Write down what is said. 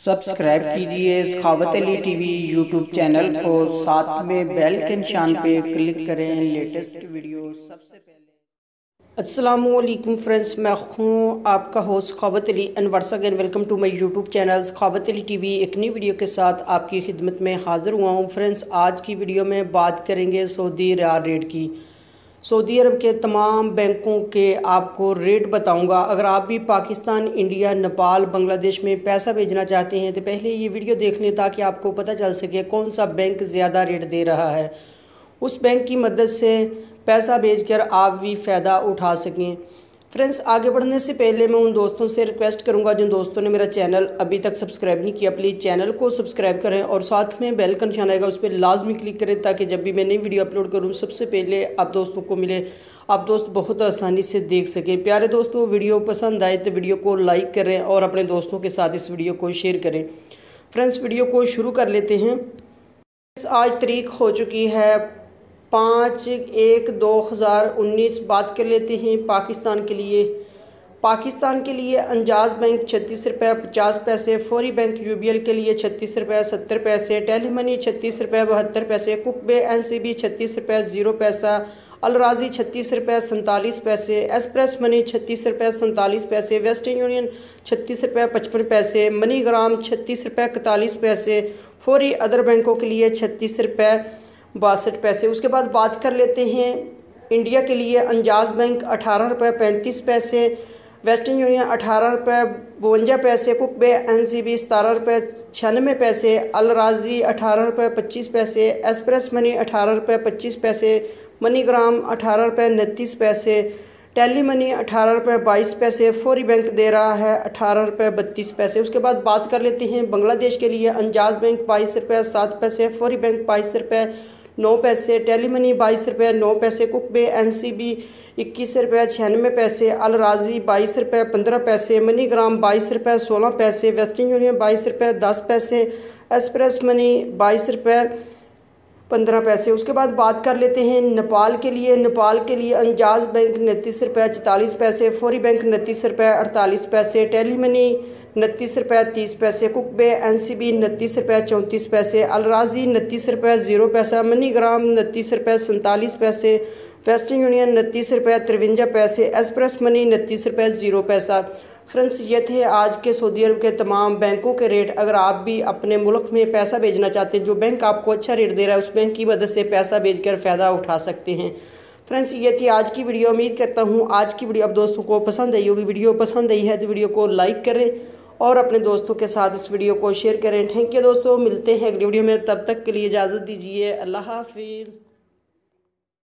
Subscribe कीजिए सखावत Ali TV YouTube channel को, साथ में बेल के निशान पे क्लिक करें लेटेस्ट वीडियो सबसे पहले। अस्सलामुअलैकुम फ्रेंड्स, मैं हूँ आपका host Sakhawat Ali and once again welcome to my YouTube channel Sakhawat Ali TV. एक नई वीडियो के साथ आपकी खिदमत में हाज़िर हुआ हूँ। फ्रेंड्स, आज की वीडियो में बात करेंगे सऊदी रियाल रेट की। सऊदी अरब के तमाम बैंकों के आपको रेट बताऊंगा। अगर आप भी पाकिस्तान, इंडिया, नेपाल, बांग्लादेश में पैसा भेजना चाहते हैं तो पहले ये वीडियो देख लें ताकि आपको पता चल सके कौन सा बैंक ज़्यादा रेट दे रहा है। उस बैंक की मदद से पैसा भेजकर आप भी फ़ायदा उठा सकें। फ्रेंड्स, आगे बढ़ने से पहले मैं उन दोस्तों से रिक्वेस्ट करूंगा जिन दोस्तों ने मेरा चैनल अभी तक सब्सक्राइब नहीं किया, प्लीज़ चैनल को सब्सक्राइब करें और साथ में बेल का निशान आएगा उस पर लाजमी क्लिक करें ताकि जब भी मैं नई वीडियो अपलोड करूं सबसे पहले आप दोस्तों को मिले, आप दोस्त बहुत आसानी से देख सकें। प्यारे दोस्तों, वीडियो पसंद आए तो वीडियो को लाइक करें और अपने दोस्तों के साथ इस वीडियो को शेयर करें। फ्रेंड्स, वीडियो को शुरू कर लेते हैं। आज तारीख हो चुकी है 5/1/2019। बात कर लेते हैं पाकिस्तान के लिए। पाकिस्तान के लिए अंजाज बैंक 36 रुपये 50 पैसे, फौरी बैंक यूबीएल के लिए 36 रुपये 70 पैसे, टेली मनी 36 रुपये 72 पैसे, कुकबे एनसीबी 36 रुपये 0 पैसा, अलराजी 36 रुपये 47 पैसे, एक्सप्रेस मनी 36 रुपये 47 पैसे, वेस्टर्न यूनियन 36 रुपये 55 पैसे, मनी ग्राम 36 रुपये 41 पैसे, फौरी अदर बैंकों के लिए 36 रुपये 62 पैसे। उसके बाद बात कर लेते हैं इंडिया के लिए। अंजाज बैंक 18 रुपये 35 पैसे, वेस्टर्न यूनियन 18 रुपये 52 पैसे, कुकबे एनसीबी 17 रुपये 96 पैसे, अलराजी 18 रुपये 25 पैसे, एक्सप्रेस मनी 18 रुपये 25 पैसे, मनीग्राम 18 रुपये 29 पैसे, टेली मनी 18 रुपये 22 पैसे, फौरी बैंक दे रहा है 18 रुपये 32 पैसे। उसके बाद बात कर लेते हैं बांग्लादेश के लिए। अंजाज बैंक 22 रुपये 7 पैसे, फौरी बैंक 22 रुपये 9 पैसे, टेली मनी 22 रुपये 9 पैसे, कुकबे एनसीबी 21 रुपये 96 पैसे, अलराजी 22 रुपये 15 पैसे, मनीग्राम 22 रुपये 16 पैसे, वेस्टर्न यूनियन 22 रुपये 10 पैसे, एक्सप्रेस मनी 22 रुपये 15 पैसे। उसके बाद बात कर लेते हैं नेपाल के लिए। नेपाल के लिए अंजाज बैंक 29 रुपये 44 पैसे, फौरी बैंक 29 रुपये 48 पैसे, टेली मनी 29 रुपये 30 पैसे, कुकबे एनसीबी 29 रुपये 34 पैसे, अलराजी 29 रुपये 0 पैसा, मनीग्राम 29 रुपये 47 पैसे, वेस्टर्न यूनियन 29 रुपये 53 पैसे, एक्सप्रेस मनी 29 रुपये 0 पैसा। फ्रेंड्स, ये थे आज के सऊदी अरब के तमाम बैंकों के रेट। अगर आप भी अपने मुल्क में पैसा भेजना चाहते हैं, जो बैंक आपको अच्छा रेट दे रहा है उस बैंक की मदद से पैसा भेजकर फ़ायदा उठा सकते हैं। फ्रेंड्स, ये थी आज की वीडियो। उम्मीद करता हूँ आज की वीडियो आप दोस्तों को पसंद आई होगी। वीडियो पसंद आई है तो वीडियो को लाइक करें और अपने दोस्तों के साथ इस वीडियो को शेयर करें। थैंक यू दोस्तों, मिलते हैं अगली वीडियो में, तब तक के लिए इजाज़त दीजिए। अल्लाह हाफिज़।